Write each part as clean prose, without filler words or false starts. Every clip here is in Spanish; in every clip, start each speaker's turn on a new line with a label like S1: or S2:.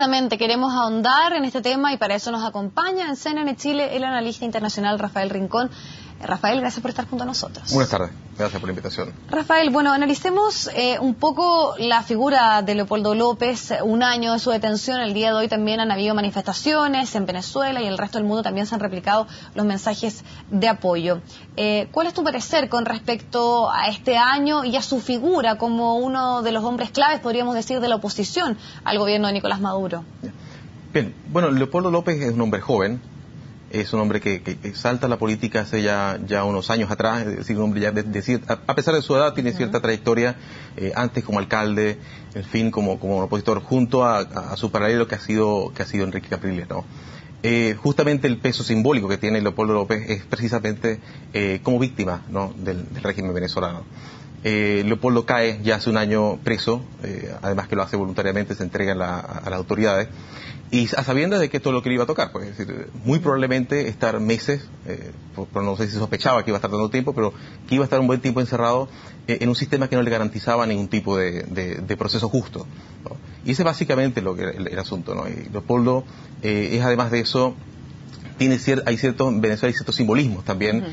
S1: Exactamente, queremos ahondar en este tema y para eso nos acompaña en CNN Chile el analista internacional Rafael Rincón. Rafael, gracias por estar junto a nosotros.
S2: Buenas tardes, gracias por la invitación.
S1: Rafael, bueno, analicemos un poco la figura de Leopoldo López. Un año de su detención, el día de hoy también han habido manifestaciones en Venezuela y en el resto del mundo también se han replicado los mensajes de apoyo. ¿Cuál es tu parecer con respecto a este año y a su figura como uno de los hombres claves, podríamos decir, de la oposición al gobierno de Nicolás Maduro?
S2: Bien, bueno, Leopoldo López es un hombre joven. Es un hombre que salta a la política hace ya unos años atrás, es decir, un hombre ya a pesar de su edad tiene cierta trayectoria, antes como alcalde, en fin, como opositor, junto a su paralelo que ha sido Enrique Capriles, ¿no? Justamente el peso simbólico que tiene Leopoldo López es precisamente como víctima, ¿no?, del régimen venezolano. Leopoldo cae ya hace un año preso, además que lo hace voluntariamente, se entrega a las autoridades, y a sabiendas de que esto es lo que le iba a tocar, pues, es decir, muy probablemente estar meses, pero no sé si sospechaba que iba a estar tanto tiempo, pero que iba a estar un buen tiempo encerrado en un sistema que no le garantizaba ningún tipo de proceso justo, ¿no? Y ese es básicamente el asunto, ¿no? Y Leopoldo es, además de eso, en Venezuela hay ciertos simbolismos también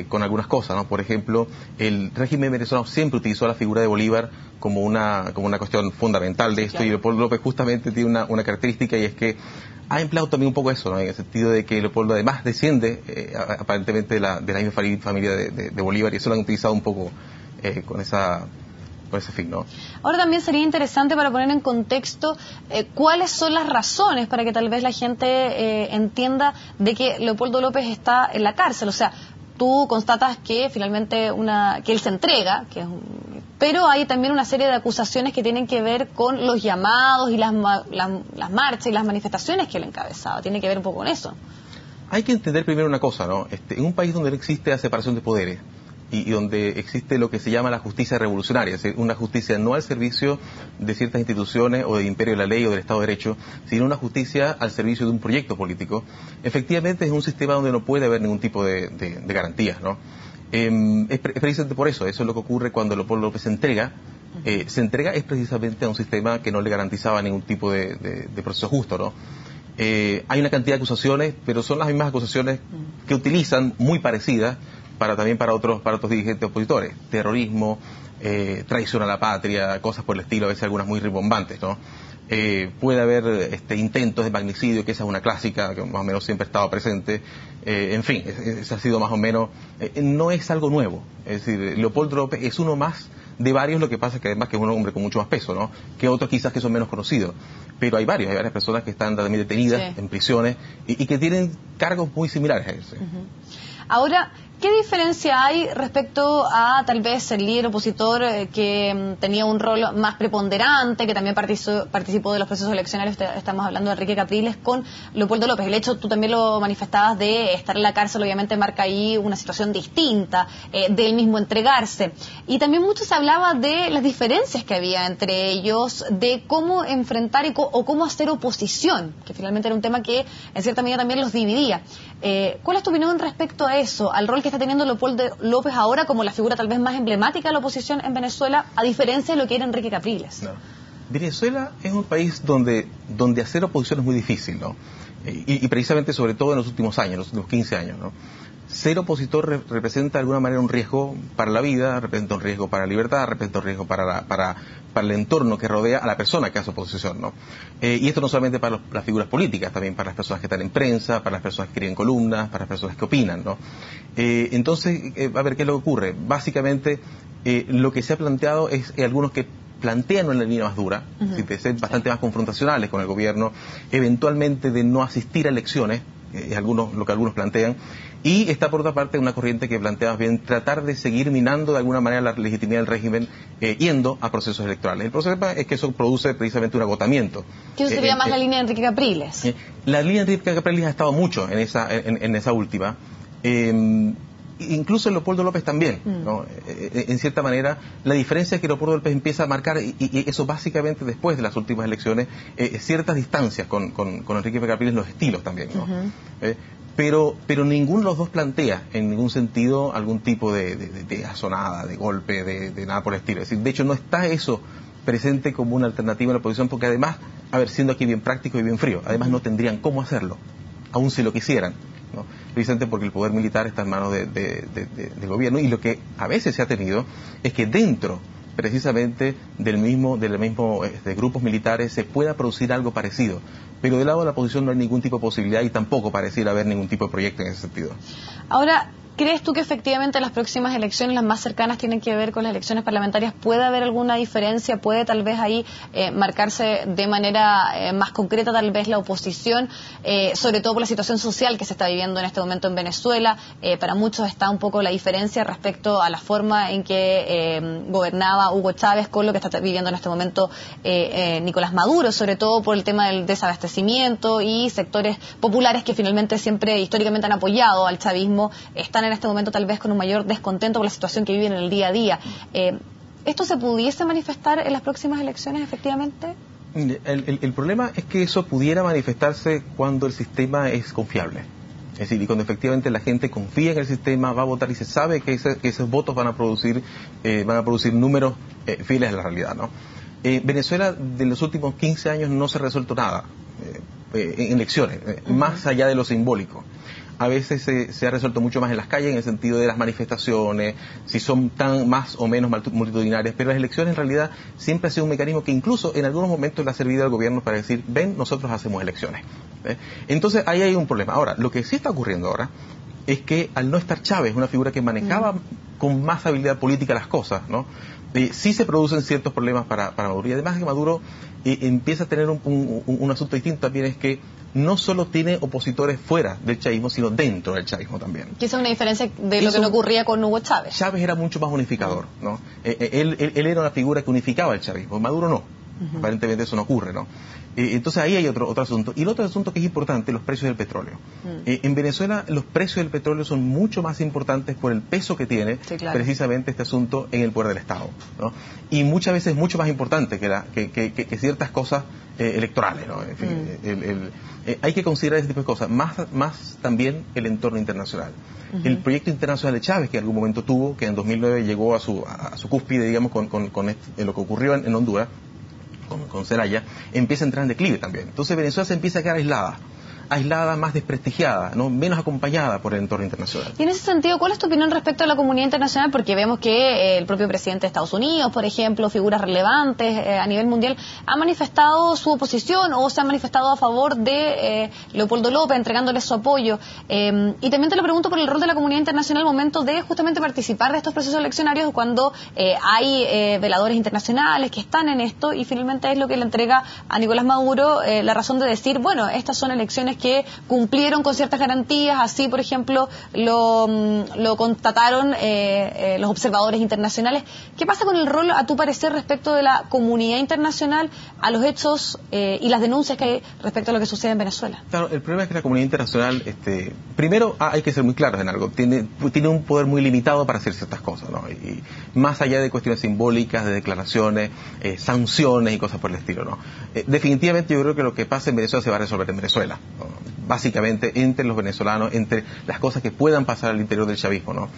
S2: con algunas cosas, ¿no? Por ejemplo, el régimen venezolano siempre utilizó la figura de Bolívar como una cuestión fundamental de esto, claro. Y Leopoldo López justamente tiene una característica, y es que ha empleado también un poco eso, ¿no?, en el sentido de que Leopoldo además desciende aparentemente de la misma familia de Bolívar, y eso lo han utilizado un poco con ese fin, ¿no?
S1: Ahora también sería interesante, para poner en contexto, cuáles son las razones para que tal vez la gente entienda de que Leopoldo López está en la cárcel. O sea, tú constatas que finalmente que él se entrega, pero hay también una serie de acusaciones que tienen que ver con los llamados y las marchas y las manifestaciones que él encabezaba. Tiene que ver un poco con eso.
S2: Hay que entender primero una cosa, ¿no? En un país donde no existe la separación de poderes, y donde existe lo que se llama la justicia revolucionaria, es decir, una justicia no al servicio de ciertas instituciones o del imperio de la ley o del Estado de Derecho, sino una justicia al servicio de un proyecto político. Efectivamente es un sistema donde no puede haber ningún tipo de garantías, ¿no? Es precisamente por eso es lo que ocurre cuando Leopoldo López se entrega es precisamente a un sistema que no le garantizaba ningún tipo de proceso justo, ¿no? Hay una cantidad de acusaciones, pero son las mismas acusaciones que utilizan, muy parecidas, para otros dirigentes opositores: terrorismo, traición a la patria, cosas por el estilo, a veces algunas muy rimbombantes, ¿no? Puede haber intentos de magnicidio, que esa es una clásica que más o menos siempre ha estado presente. En fin, ese ha sido más o menos, no es algo nuevo. Es decir, Leopoldo López es uno más de varios, lo que pasa es que además que es un hombre con mucho más peso, ¿no?, que otros quizás que son menos conocidos. Pero hay varias personas que están también detenidas, sí, en prisiones, y que tienen cargos muy similares a ese.
S1: Ahora, ¿qué diferencia hay respecto a tal vez el líder opositor que tenía un rol más preponderante, que también participó de los procesos eleccionarios? Estamos hablando de Enrique Capriles, con Leopoldo López. El hecho, tú también lo manifestabas, de estar en la cárcel, obviamente marca ahí una situación distinta, de él mismo entregarse. Y también mucho se hablaba de las diferencias que había entre ellos, de cómo enfrentar o cómo hacer oposición, que finalmente era un tema que en cierta medida también los dividía. ¿Cuál es tu opinión respecto a eso, al rol que está teniendo Leopoldo López ahora como la figura tal vez más emblemática de la oposición en Venezuela, a diferencia de lo que era Enrique Capriles? No.
S2: Venezuela es un país donde hacer oposición es muy difícil, ¿no? Y precisamente, sobre todo en los últimos años, los últimos 15 años, ¿no? Ser opositor representa de alguna manera un riesgo para la vida, representa un riesgo para la libertad, representa un riesgo para el entorno que rodea a la persona que hace oposición, ¿no? Y esto no solamente para las figuras políticas, también para las personas que están en prensa, para las personas que escriben columnas, para las personas que opinan, ¿no? Entonces, a ver, ¿qué es lo que ocurre? Básicamente, lo que se ha planteado es algunos que plantean una línea más dura, de ser bastante más confrontacionales con el gobierno, eventualmente de no asistir a elecciones, lo que algunos plantean, y está por otra parte una corriente que plantea más bien tratar de seguir minando de alguna manera la legitimidad del régimen, yendo a procesos electorales. El problema es que eso produce precisamente un agotamiento.
S1: ¿Qué sería más la línea de Enrique Capriles?
S2: La línea de Enrique Capriles ha estado mucho en esa última. Incluso Leopoldo López también, ¿no? En cierta manera, la diferencia es que Leopoldo López empieza a marcar, y eso básicamente después de las últimas elecciones, ciertas distancias con Enrique Capriles, los estilos también, ¿no? Pero ninguno de los dos plantea en ningún sentido algún tipo de asonada, de golpe, de nada por el estilo. Es decir, de hecho no está eso presente como una alternativa en la oposición, porque además A ver, siendo aquí bien práctico y bien frío, además no tendrían cómo hacerlo, aun si lo quisieran, ¿no? Precisamente porque el poder militar está en manos del gobierno, y lo que a veces se ha tenido es que dentro precisamente de los mismos grupos militares se pueda producir algo parecido, pero del lado de la oposición no hay ningún tipo de posibilidad y tampoco pareciera haber ningún tipo de proyecto en ese sentido.
S1: Ahora, ¿crees tú que efectivamente las próximas elecciones, las más cercanas, tienen que ver con las elecciones parlamentarias? ¿Puede haber alguna diferencia? ¿Puede tal vez ahí marcarse de manera más concreta tal vez la oposición? Sobre todo por la situación social que se está viviendo en este momento en Venezuela. Para muchos está un poco la diferencia respecto a la forma en que gobernaba Hugo Chávez con lo que está viviendo en este momento Nicolás Maduro, sobre todo por el tema del desabastecimiento, y sectores populares que finalmente siempre históricamente han apoyado al chavismo están en este momento tal vez con un mayor descontento por la situación que viven en el día a día. ¿Esto se pudiese manifestar en las próximas elecciones efectivamente?
S2: El problema es que eso pudiera manifestarse cuando el sistema es confiable. Es decir, y cuando efectivamente la gente confía en el sistema, va a votar y se sabe que esos votos van a producir números fieles a la realidad, ¿no? Venezuela, de los últimos 15 años no se ha resuelto nada en elecciones, más allá de lo simbólico. A veces se ha resuelto mucho más en las calles, en el sentido de las manifestaciones, si son tan más o menos multitudinarias, pero las elecciones en realidad siempre ha sido un mecanismo que incluso en algunos momentos le ha servido al gobierno para decir, ven, nosotros hacemos elecciones. Entonces ahí hay un problema. Ahora, lo que sí está ocurriendo ahora es que al no estar Chávez, una figura que manejaba con más habilidad política las cosas, ¿no? Sí se producen ciertos problemas para Maduro, y además que Maduro empieza a tener un asunto distinto también, es que no solo tiene opositores fuera del chavismo, sino dentro del chavismo también.
S1: Que esa es una diferencia de lo que no ocurría con Hugo Chávez.
S2: Chávez era mucho más unificador, ¿no? Él era una figura que unificaba el chavismo, Maduro no. Aparentemente eso no ocurre, ¿no? Entonces ahí hay otro asunto. Y el otro asunto que es importante, los precios del petróleo. En Venezuela los precios del petróleo son mucho más importantes por el peso que tiene precisamente este asunto en el poder del Estado, ¿no? Y muchas veces mucho más importante que ciertas cosas electorales, ¿no? En fin, hay que considerar ese tipo de cosas, más también el entorno internacional. El proyecto internacional de Chávez, que en algún momento tuvo, que en 2009 llegó a su cúspide, digamos, con lo que ocurrió en Honduras, con Zelaya, empieza a entrar en declive también. Entonces Venezuela se empieza a quedar aislada, más desprestigiada, ¿no? Menos acompañada por el entorno internacional.
S1: Y en ese sentido, ¿cuál es tu opinión respecto a la comunidad internacional? Porque vemos que el propio presidente de Estados Unidos, por ejemplo, figuras relevantes a nivel mundial, han manifestado su oposición o se han manifestado a favor de Leopoldo López, entregándole su apoyo. Y también te lo pregunto por el rol de la comunidad internacional al momento de justamente participar de estos procesos eleccionarios, cuando hay veladores internacionales que están en esto, y finalmente es lo que le entrega a Nicolás Maduro la razón de decir, bueno, estas son elecciones que cumplieron con ciertas garantías, así por ejemplo lo constataron los observadores internacionales. ¿Qué pasa con el rol, a tu parecer, respecto de la comunidad internacional a los hechos y las denuncias que hay respecto a lo que sucede en Venezuela?
S2: Claro, el problema es que la comunidad internacional, primero hay que ser muy claros en algo, tiene un poder muy limitado para hacer ciertas cosas, ¿no? Y más allá de cuestiones simbólicas, de declaraciones, sanciones y cosas por el estilo, ¿no? Definitivamente yo creo que lo que pasa en Venezuela se va a resolver en Venezuela, ¿no? Básicamente entre los venezolanos, entre las cosas que puedan pasar al interior del chavismo, ¿no?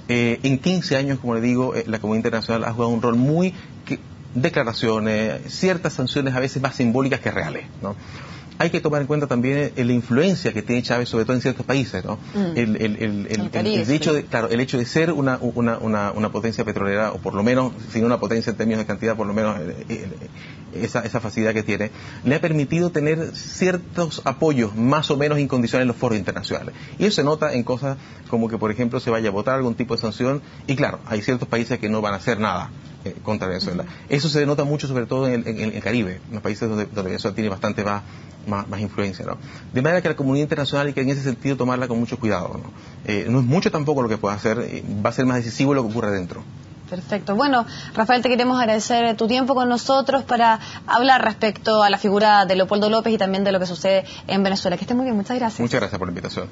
S2: En 15 años, como le digo, la comunidad internacional ha jugado un rol muy declaraciones, ciertas sanciones a veces más simbólicas que reales, ¿no? Hay que tomar en cuenta también la influencia que tiene Chávez, sobre todo en ciertos países, ¿no? El hecho de ser una potencia petrolera, o por lo menos, si no una potencia en términos de cantidad, por lo menos esa facilidad que tiene, le ha permitido tener ciertos apoyos más o menos incondicionales en los foros internacionales. Y eso se nota en cosas como que, por ejemplo, se vaya a votar algún tipo de sanción, y claro, hay ciertos países que no van a hacer nada contra Venezuela. Eso se denota mucho, sobre todo en el Caribe, en los países donde Venezuela tiene bastante más influencia, ¿no? De manera que la comunidad internacional hay que en ese sentido tomarla con mucho cuidado, ¿no? No es mucho tampoco lo que pueda hacer, va a ser más decisivo lo que ocurre dentro.
S1: Perfecto. Bueno, Rafael, te queremos agradecer tu tiempo con nosotros para hablar respecto a la figura de Leopoldo López y también de lo que sucede en Venezuela. Que esté muy bien, muchas gracias.
S2: Muchas gracias por la invitación.